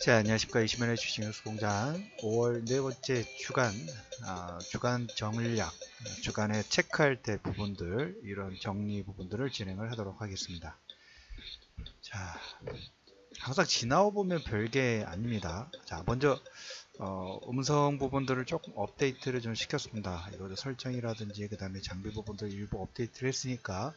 자, 안녕하십니까. 이시면의 주식뉴스공장 5월 네 번째 주간 정리약, 주간에 체크할 때 부분들, 이런 정리 부분들을 진행을 하도록 하겠습니다. 자, 항상 지나오 보면 별게 아닙니다. 자, 먼저 음성 부분들을 조금 업데이트를 좀 시켰습니다. 이거 설정이라든지 그 다음에 장비 부분들 일부 업데이트를 했으니까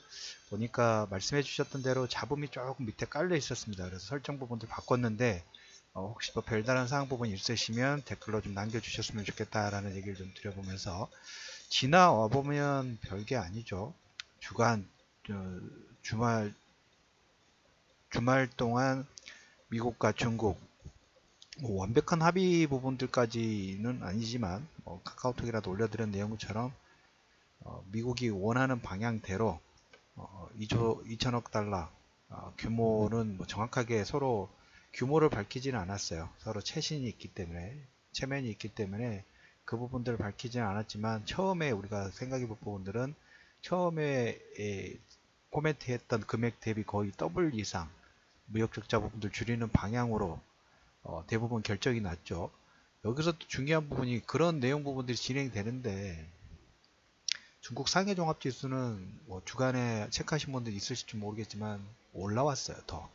보니까 말씀해 주셨던 대로 잡음이 조금 밑에 깔려 있었습니다. 그래서 설정 부분들 바꿨는데 혹시 뭐 별다른 사항 부분 있으시면 댓글로 좀 남겨주셨으면 좋겠다라는 얘기를 좀 드려보면서, 지나와 보면 별게 아니죠. 주간 주말 동안 미국과 중국 완벽한 합의 부분들까지는 아니지만 카카오톡이라도 올려드린 내용처럼 미국이 원하는 방향대로 2조 2천억 달러 규모는 뭐 정확하게 서로 규모를 밝히지는 않았어요. 서로 체면이 있기 때문에 그 부분들을 밝히지는 않았지만, 처음에 우리가 생각해 볼 부분들은 처음에 코멘트했던 금액 대비 거의 더블 이상 무역 적자 부분들 줄이는 방향으로 대부분 결정이 났죠. 여기서 또 중요한 부분이, 그런 내용 부분들이 진행되는데 중국 상해종합지수는 뭐 주간에 체크하신 분들 있으실지 모르겠지만 올라왔어요. 더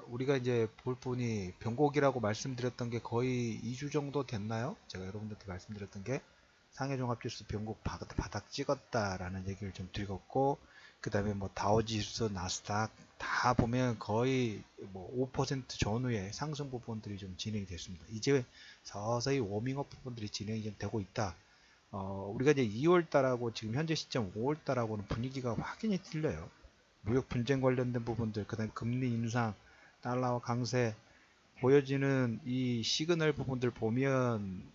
우리가 이제 볼 부분이 변곡이라고 말씀드렸던 게 거의 2주 정도 됐나요? 제가 여러분들한테 말씀드렸던 게 상해종합지수 변곡 바닥 찍었다라는 얘기를 좀 드렸고, 그 다음에 뭐 다우지수, 나스닥 다 보면 거의 뭐 5% 전후의 상승 부분들이 좀 진행이 됐습니다. 이제 서서히 워밍업 부분들이 진행이 좀 되고 있다. 우리가 이제 2월달하고 지금 현재 시점 5월달하고는 분위기가 확연히 틀려요. 무역 분쟁 관련된 부분들, 그 다음에 금리 인상, 달러와 강세 보여지는 이 시그널 부분들 보면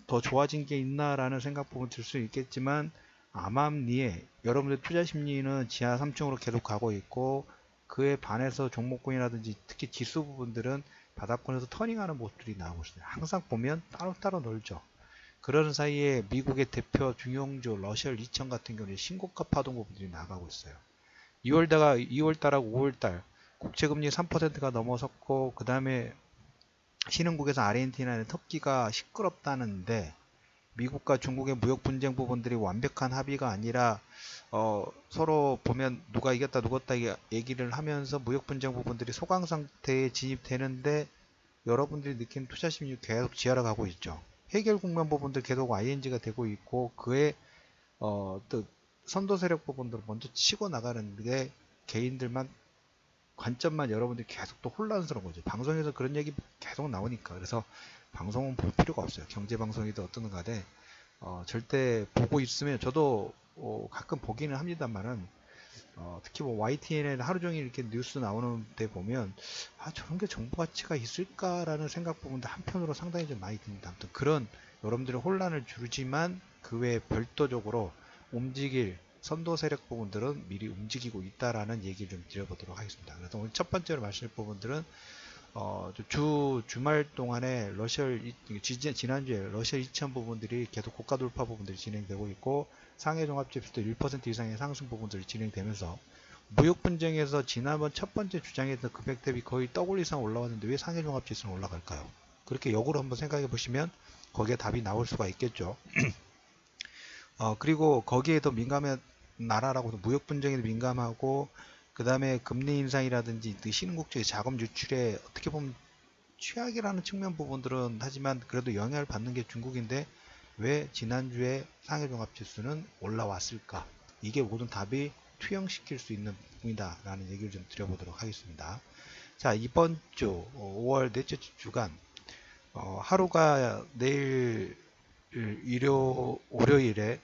더 좋아진 게 있나라는 생각 부분 들 수 있겠지만, 암암리에 여러분들 투자 심리는 지하 3층으로 계속 가고 있고, 그에 반해서 종목군이라든지 특히 지수 부분들은 바닥권에서 터닝하는 모습들이 나오고 있습니다. 항상 보면 따로따로 놀죠. 그러는 사이에 미국의 대표 중용주 러셀 2000 같은 경우에 신고가 파동 부분들이 나가고 있어요. 2월달하고 5월달 국채금리 3%가 넘어섰고, 그 다음에 신흥국에서 아르헨티나는 터키가 시끄럽다는데, 미국과 중국의 무역 분쟁 부분들이 완벽한 합의가 아니라 서로 보면 누가 이겼다 누겼다 얘기를 하면서 무역 분쟁 부분들이 소강 상태에 진입되는데, 여러분들이 느끼는 투자 심리 계속 지하로 가고 있죠. 해결 국면 부분들 계속 ING가 되고 있고, 그에 또 선도 세력 부분들을 먼저 치고 나가는 게 개인들만 관점만 여러분들이 계속 또 혼란스러운 거죠. 방송에서 그런 얘기 계속 나오니까. 그래서 방송은 볼 필요가 없어요. 경제방송이든 어떤 간에 절대 보고 있으면, 저도 가끔 보기는 합니다만은 특히 뭐 YTN에 하루 종일 이렇게 뉴스 나오는 데 보면 저런 게 정보 가치가 있을까라는 생각 부분도 한편으로 상당히 좀 많이 듭니다. 아무튼 그런 여러분들의 혼란을 주지만, 그 외에 별도적으로 움직일 선도 세력 부분들은 미리 움직이고 있다라는 얘기를 좀 드려보도록 하겠습니다. 그래서 오늘 첫 번째로 말씀드릴 부분들은 주말 동안에 지난주에 러시아 2000 부분들이 계속 고가 돌파 부분들이 진행되고 있고, 상해 종합지수도 1% 이상의 상승 부분들이 진행되면서, 무역 분쟁에서 지난번 첫 번째 주장했던 금액 대비 거의 더블 이상 올라왔는데 왜 상해 종합지수는 올라갈까요? 그렇게 역으로 한번 생각해 보시면 거기에 답이 나올 수가 있겠죠. 그리고 거기에 더 민감한 나라라고, 무역 분쟁에도 민감하고, 그 다음에 금리 인상이라든지 신흥국 쪽의 자금 유출에 어떻게 보면 취약이라는 측면 부분들은 하지만 그래도 영향을 받는 게 중국인데, 왜 지난주에 상해종합지수는 올라왔을까? 이게 모든 답이 투영시킬 수 있는 부분이다 라는 얘기를 좀 드려보도록 하겠습니다. 자, 이번 주 5월 넷째 주간 하루가 내일 월요일에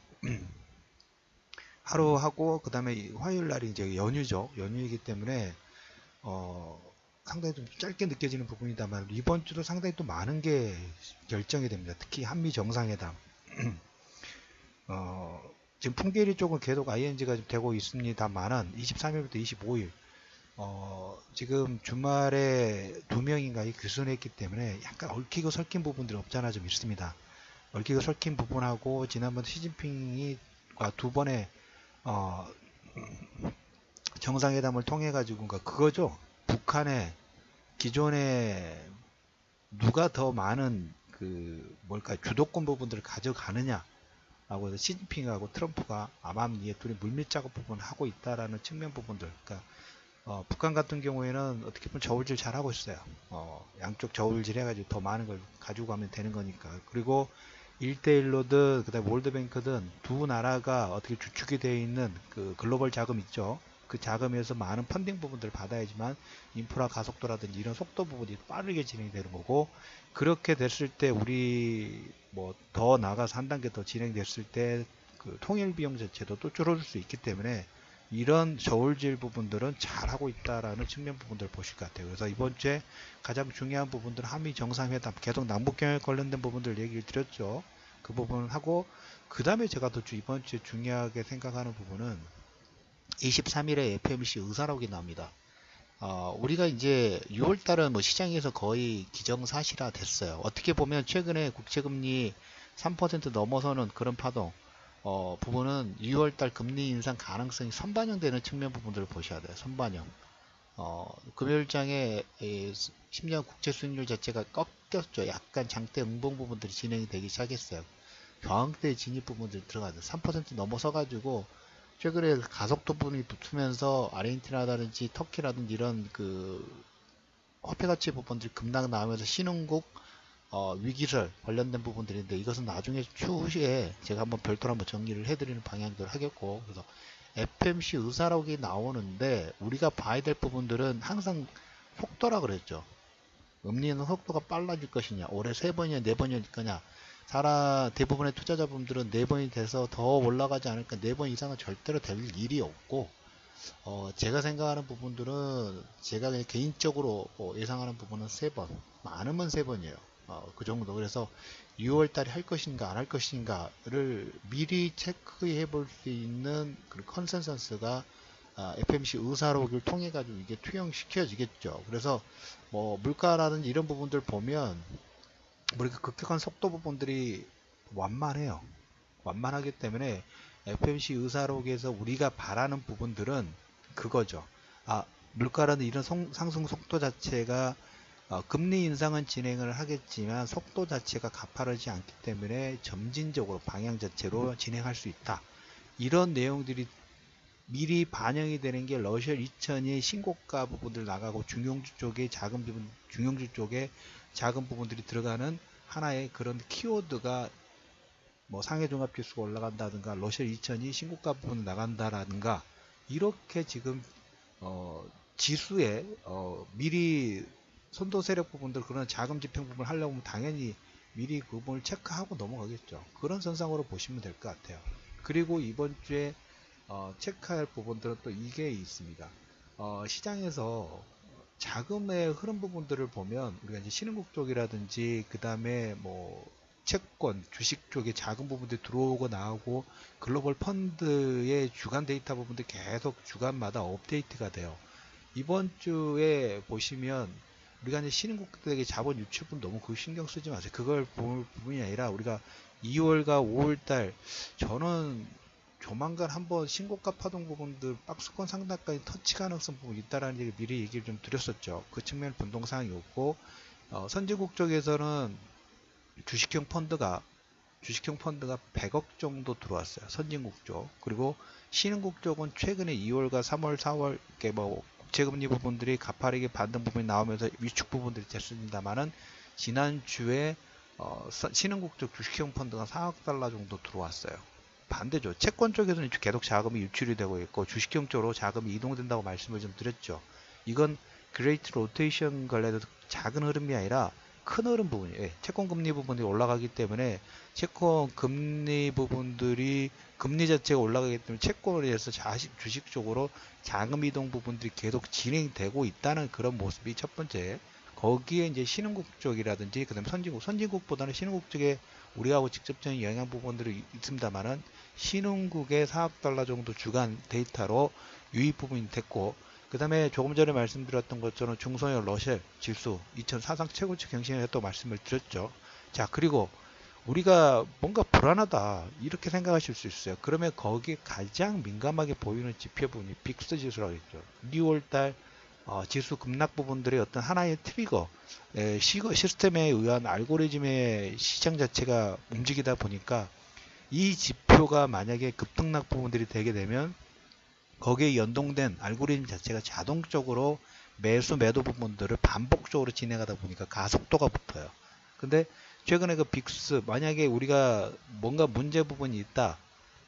하루 하고, 그 다음에 화요일 날이 이제 연휴죠. 연휴이기 때문에 상당히 좀 짧게 느껴지는 부분이다만, 이번 주도 상당히 또 많은 게 결정이 됩니다. 특히 한미 정상회담. 지금 풍계리 쪽은 계속 ING가 되고 있습니다만은 23일부터 25일 지금 주말에 2명인가 규순했기 때문에 약간 얽히고 설킨 부분들이 없잖아 좀 있습니다. 얽히고 설킨 부분하고, 지난번 시진핑이 두 번의 정상회담을 통해 가지고 그거죠. 북한의 기존에 누가 더 많은 주도권 부분들을 가져가느냐 하고 해서 시진핑하고 트럼프가 암암리에 둘이 물밑 작업 부분을 하고 있다라는 측면 부분들. 그러니까 북한 같은 경우에는 어떻게 보면 저울질 잘 하고 있어요. 양쪽 저울질 해가지고 더 많은 걸 가지고 가면 되는 거니까. 그리고 1대1로든 그다음 월드뱅크든 두 나라가 어떻게 주축이 되어 있는 그 글로벌 자금 있죠. 그 자금에서 많은 펀딩 부분들을 받아야지만 인프라 가속도라든지 이런 속도 부분이 빠르게 진행이 되는 거고, 그렇게 됐을 때 우리 뭐 더 나가서 한 단계 더 진행됐을 때 그 통일 비용 자체도 또 줄어들 수 있기 때문에 이런 저울질 부분들은 잘 하고 있다라는 측면 부분들을 보실 것 같아요. 그래서 이번 주에 가장 중요한 부분들은 한미 정상회담, 계속 남북경협 관련된 부분들 얘기를 드렸죠. 그 부분을 하고, 그 다음에 제가 더 이번 주에 중요하게 생각하는 부분은 23일에 FMC 의사록이 나옵니다. 우리가 이제 6월달은 뭐 시장에서 거의 기정사실화 됐어요. 어떻게 보면 최근에 국채금리 3% 넘어서는 그런 파동, 부분은 6월달 금리 인상 가능성이 선반영되는 측면 부분들을 보셔야 돼요. 선반영. 금요일장에 10년 국채 수익률 자체가 꺾였죠. 약간 장대 응봉 부분들이 진행이 되기 시작했어요. 저항대 진입 부분들이 들어가죠. 3% 넘어서 가지고 최근에 가속도 부분이 붙으면서 아르헨티나라든지 터키라든지 이런 그 화폐 가치 부분들이 급락 나오면서 신흥국 위기설 관련된 부분들인데, 이것은 나중에 추후에 제가 한번 별도로 한번 정리를 해드리는 방향들을 하겠고, 그래서 FMC 의사록이 나오는데 우리가 봐야 될 부분들은 항상 속도라 그랬죠. 금리는 속도가 빨라질 것이냐, 올해 3번이냐 4번일 거냐. 대부분의 투자자분들은 4번이 돼서 더 올라가지 않을까, 4번 이상은 절대로 될 일이 없고, 제가 생각하는 부분들은 제가 그냥 개인적으로 예상하는 부분은 3번, 많으면 3번이에요. 그 정도. 그래서 6월 달에 할 것인가 안 할 것인가를 미리 체크해 볼 수 있는 그 컨센서스가 FMC 의사록을 통해 가지고 이게 투영시켜지겠죠. 그래서 뭐 물가라든지 이런 부분들 보면 우리가 급격한 속도 부분들이 완만해요. 완만하기 때문에 FMC 의사록에서 우리가 바라는 부분들은 그거죠. 물가라는 이런 상승 속도 자체가 금리 인상은 진행을 하겠지만 속도 자체가 가파르지 않기 때문에 점진적으로 방향 자체로 진행할 수 있다. 이런 내용들이 미리 반영이 되는 게 러시아 2000이 신고가 부분들 나가고 중용주 쪽에 작은 부분들이 들어가는 하나의 그런 키워드가, 뭐 상해종합지수가 올라간다든가 러시아 2000이 신고가 부분 나간다라든가, 이렇게 지금 지수에 미리 선도 세력 부분들, 그런 자금 집행 부분을 하려고 하면 당연히 미리 그 부분을 체크하고 넘어가겠죠. 그런 선상으로 보시면 될 것 같아요. 그리고 이번 주에 체크할 부분들은 또 이게 있습니다. 시장에서 자금의 흐름 부분들을 보면 우리가 이제 신흥국 쪽이라든지 그 다음에 뭐 채권, 주식 쪽에 작은 부분들이 들어오고 나오고, 글로벌 펀드의 주간 데이터 부분들이 계속 주간마다 업데이트가 돼요. 이번 주에 보시면 우리가 이제 신흥국들에게 자본 유출분 너무 그 신경 쓰지 마세요. 그걸 볼 부분이 아니라 우리가 2월과 5월달 저는 조만간 한번 신고가 파동 부분들 박스권 상단까지 터치 가능성 부분이 있다라는 얘기를 미리 얘기를 좀 드렸었죠. 그 측면 변동사항이 없고, 선진국 쪽에서는 주식형 펀드가 100억 정도 들어왔어요. 선진국 쪽. 그리고 신흥국 쪽은 최근에 2월과 3월, 4월 뭐 국채금리 부분들이 가파르게 반등 부분이 나오면서 위축 부분들이 됐습니다만은, 지난주에 신흥국 쪽 주식형 펀드가 4억 달러 정도 들어왔어요. 반대죠. 채권 쪽에서는 계속 자금이 유출이 되고 있고 주식형 쪽으로 자금이 이동된다고 말씀을 좀 드렸죠. 이건 그레이트 로테이션 관련해서 작은 흐름이 아니라 큰 흐름 부분이에요. 예, 채권 금리 부분이 올라가기 때문에 채권 금리 부분들이 금리 자체가 올라가기 때문에 채권에 의해서 주식 쪽으로 자금 이동 부분들이 계속 진행되고 있다는 그런 모습이 첫 번째. 거기에 이제 신흥국 쪽이라든지 그다음에 선진국보다는 신흥국 쪽에 우리하고 직접적인 영향 부분들이 있습니다만은, 신흥국의 4억 달러 정도 주간 데이터로 유입 부분이 됐고, 그 다음에 조금 전에 말씀드렸던 것처럼 중소형 러셀 지수 2000 사상 최고치 경신에 또 말씀을 드렸죠. 자, 그리고 우리가 뭔가 불안하다 이렇게 생각하실 수 있어요. 그러면 거기에 가장 민감하게 보이는 지표 부분이 빅스 지수라고 했죠. 2월달 지수 급락 부분들의 어떤 하나의 트리거, 시스템에 의한 알고리즘의 시장 자체가 움직이다 보니까 이 지표가 만약에 급등락 부분들이 되게 되면 거기에 연동된 알고리즘 자체가 자동적으로 매수 매도 부분들을 반복적으로 진행하다 보니까 가속도가 붙어요. 근데 최근에 그 빅스, 만약에 우리가 뭔가 문제 부분이 있다,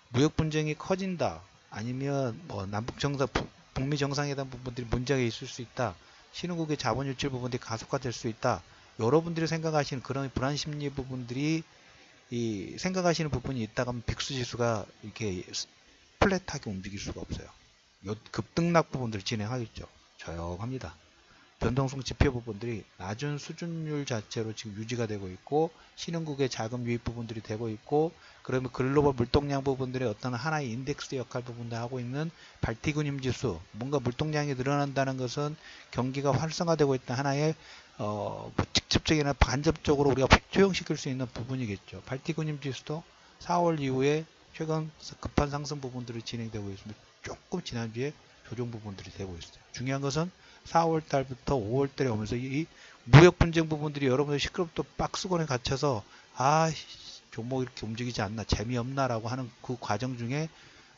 무역 분쟁이 커진다, 아니면 뭐 남북 정상, 북미 정상회담 부분들이 문제가 있을 수 있다, 신흥국의 자본 유출 부분들이 가속화될 수 있다, 여러분들이 생각하시는 그런 불안 심리 부분들이 생각하시는 부분이 있다가 하면 빅스 지수가 이렇게 플랫하게 움직일 수가 없어요. 급등락 부분들을 진행하겠죠. 조용합니다. 변동성 지표 부분들이 낮은 수준율 자체로 지금 유지가 되고 있고, 신흥국의 자금 유입 부분들이 되고 있고, 그러면 글로벌 물동량 부분들의 어떤 하나의 인덱스 역할 부분도 하고 있는 발티그님 지수, 뭔가 물동량이 늘어난다는 것은 경기가 활성화되고 있다 하나의 직접적이나 간접적으로 우리가 투영시킬 수 있는 부분이겠죠. 발티그님 지수도 4월 이후에 최근 급한 상승 부분들이 진행되고 있습니다. 조금 지난주에 조정 부분들이 되고 있어요. 중요한 것은 4월 달부터 5월 달에 오면서 이 무역 분쟁 부분들이 여러분들 시끄럽도 박스권에 갇혀서 종목 이렇게 움직이지 않나, 재미없나라고 하는 그 과정 중에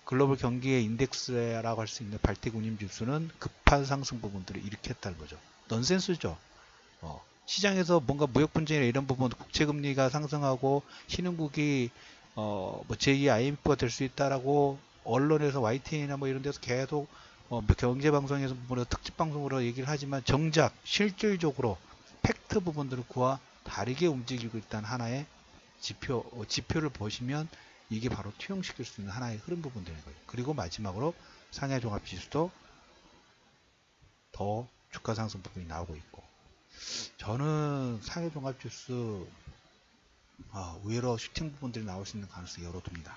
글로벌 경기의 인덱스라고 할 수 있는 발틱 운임 지수는 급한 상승 부분들을 일으켰다는 거죠. 넌센스죠. 시장에서 뭔가 무역 분쟁이나 이런 부분, 국채금리가 상승하고 신흥국이 뭐 제2 IMF가 될 수 있다라고 언론에서 YTN이나 뭐 이런 데서 계속 경제 방송에서 특집 방송으로 얘기를 하지만 정작 실질적으로 팩트 부분들을 그와 다르게 움직이고 있다는 하나의 지표를 보시면 이게 바로 투영시킬 수 있는 하나의 흐름 부분들인 거예요. 그리고 마지막으로 상해 종합 지수도 더 주가 상승 부분이 나오고 있고, 저는 상해 종합 지수 의외로 슈팅 부분들이 나올 수 있는 가능성이 열어둡니다.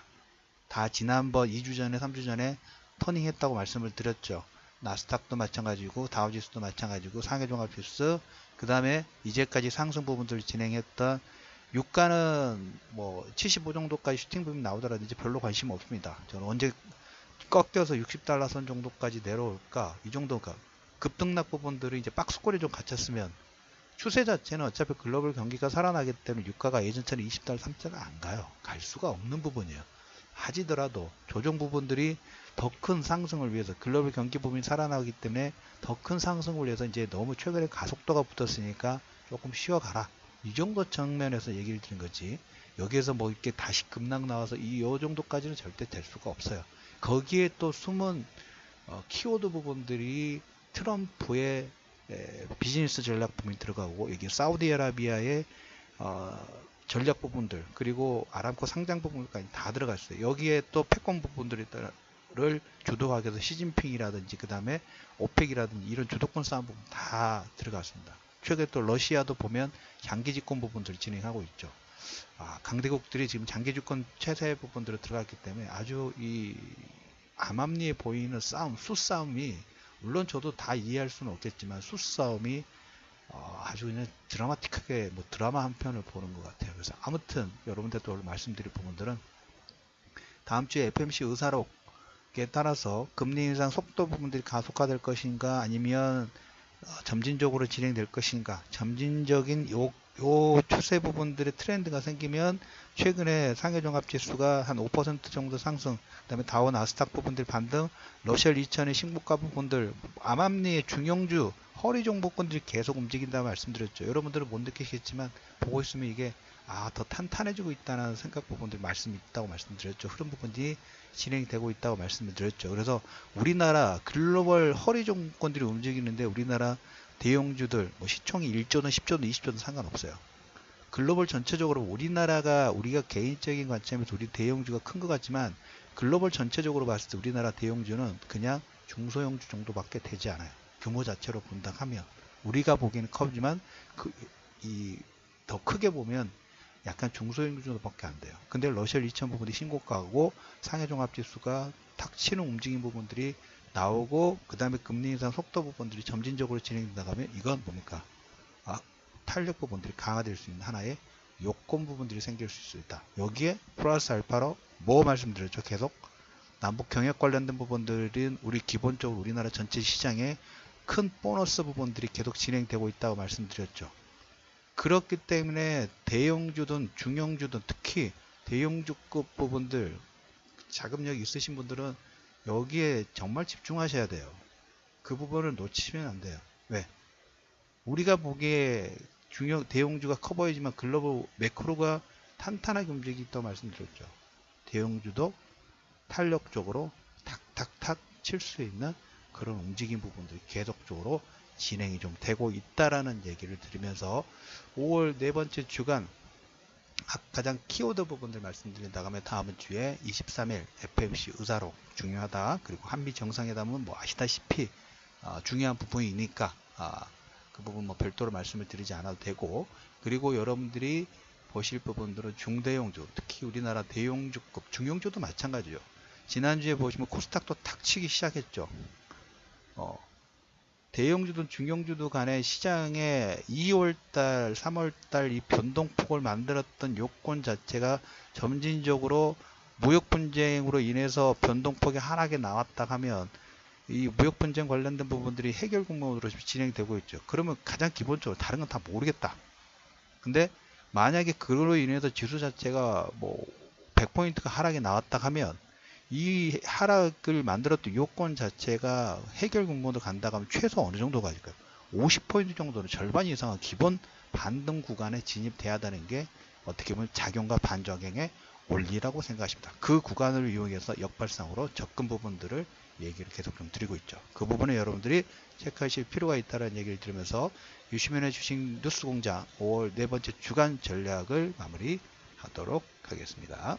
다 지난번 2주 전에 3주 전에 터닝했다고 말씀을 드렸죠. 나스닥도 마찬가지고 다우지수도 마찬가지고 상해종합지수, 그 다음에 이제까지 상승 부분들을 진행했던 유가는 뭐 75 정도까지 슈팅 부분이 나오더라든지 별로 관심 없습니다. 저는 언제 꺾여서 60달러 선 정도까지 내려올까, 이 정도가 급등락 부분들이 이제 박스권에 좀 갇혔으면, 추세 자체는 어차피 글로벌 경기가 살아나기 때문에 유가가 예전처럼 20달러 30달러 안 가요. 갈 수가 없는 부분이에요. 하지더라도 조정 부분들이 더 큰 상승을 위해서, 글로벌 경기 부분이 살아나기 때문에 더 큰 상승을 위해서 이제 너무 최근에 가속도가 붙었으니까 조금 쉬어가라, 이 정도 측면에서 얘기를 드린 거지, 여기에서 뭐 이렇게 다시 급락 나와서 요 정도까지는 절대 될 수가 없어요. 거기에 또 숨은 키워드 부분들이 트럼프의 비즈니스 전략 부분이 들어가고, 이게 사우디아라비아의 전략 부분들, 그리고 아람코 상장 부분까지 다 들어가 있어요. 여기에 또 패권 부분들을 주도하기 위해서 시진핑이라든지 그 다음에 오펙이라든지 이런 주도권 싸움 부분 다 들어갔습니다. 최근에 또 러시아도 보면 장기 집권 부분들을 진행하고 있죠. 강대국들이 지금 장기 집권 체제 부분들을 들어갔기 때문에 아주 이 암암리에 보이는 싸움, 수싸움이, 물론 저도 다 이해할 수는 없겠지만 수싸움이 아주 그냥 드라마틱하게 드라마 한 편을 보는 것 같아요. 그래서 아무튼 여러분들도 말씀드릴 부분들은 다음 주에 FMC 의사록에 따라서 금리 인상 속도 부분들이 가속화될 것인가, 아니면 점진적으로 진행될 것인가, 점진적인 요 추세 부분들의 트렌드가 생기면 최근에 상해종합지수가 한 5% 정도 상승, 그 다음에 다우 나스닥 부분들 반등, 러셀 2000의 신고가 부분들, 암암리의 중형주 허리 종목군들이 계속 움직인다 말씀드렸죠. 여러분들은 못 느끼시겠지만 보고 있으면 이게 더 탄탄해지고 있다는 생각 부분들 말씀이 있다고 말씀드렸죠. 흐름 부분들이 진행이 되고 있다고 말씀드렸죠. 그래서 우리나라 글로벌 허리 종목군들이 움직이는데 우리나라 대형주들 시총이 1조든 10조든 20조든 상관없어요. 글로벌 전체적으로 우리가 개인적인 관점에서 우리 대형주가 큰 것 같지만 글로벌 전체적으로 봤을 때 우리나라 대형주는 그냥 중소형주 정도밖에 되지 않아요. 규모 자체로 본다 하면 우리가 보기에는 커지만 더 크게 보면 약간 중소형주 정도밖에 안 돼요. 근데 러셀 2000 부분이 신고가고 상해종합지수가 탁 치는 움직임 부분들이 나오고, 그 다음에 금리 인상 속도 부분들이 점진적으로 진행된다 하면 이건 뭡니까? 탄력 부분들이 강화될 수 있는 하나의 요건 부분들이 생길 수 있다. 여기에 플러스 알파로 뭐 말씀드렸죠? 계속 남북 경협 관련된 부분들은 기본적으로 우리나라 전체 시장에 큰 보너스 부분들이 계속 진행되고 있다고 말씀드렸죠. 그렇기 때문에 대형주든 중형주든 특히 대형주급 부분들 자금력 있으신 분들은 여기에 정말 집중하셔야 돼요. 그 부분을 놓치면 안 돼요. 왜? 우리가 보기에 대형주가 커 보이지만 글로벌 매크로가 탄탄하게 움직이고 있다고 말씀드렸죠. 대형주도 탄력적으로 탁탁탁 칠 수 있는 그런 움직임 부분들이 계속적으로 진행이 좀 되고 있다라는 얘기를 드리면서 5월 네 번째 주간 가장 키워드 부분들 말씀드린 다음에 다음 주에 23일 FMC 의사록 중요하다. 그리고 한미 정상회담은 뭐 아시다시피 중요한 부분이니까 그 부분 뭐 별도로 말씀을 드리지 않아도 되고, 그리고 여러분들이 보실 부분들은 중대형주, 특히 우리나라 대형주급 중형주도 마찬가지죠. 지난주에 보시면 코스닥도 탁 치기 시작했죠. 대형주든 중형주도 간에 시장에 2월달, 3월달 이 변동폭을 만들었던 요건 자체가 점진적으로 무역분쟁으로 인해서 변동폭이 하락에 나왔다 하면 이 무역분쟁 관련된 부분들이 해결 국면으로 진행되고 있죠. 그러면 가장 기본적으로 다른 건 다 모르겠다. 근데 만약에 그로 인해서 지수 자체가 뭐 100포인트가 하락이 나왔다 하면 이 하락을 만들었던 요건 자체가 해결 국면으로 간다 하면 최소 어느 정도 가질까요? 50포인트 정도는 절반 이상은 기본 반등 구간에 진입돼야 되는 게 어떻게 보면 작용과 반작용의 원리라고 생각하십니다. 그 구간을 이용해서 역발상으로 접근 부분들을 얘기를 계속 좀 드리고 있죠. 그 부분에 여러분들이 체크하실 필요가 있다는 얘기를 드리면서 유시민의 주식 뉴스공장 5월 네 번째 주간 전략을 마무리하도록 하겠습니다.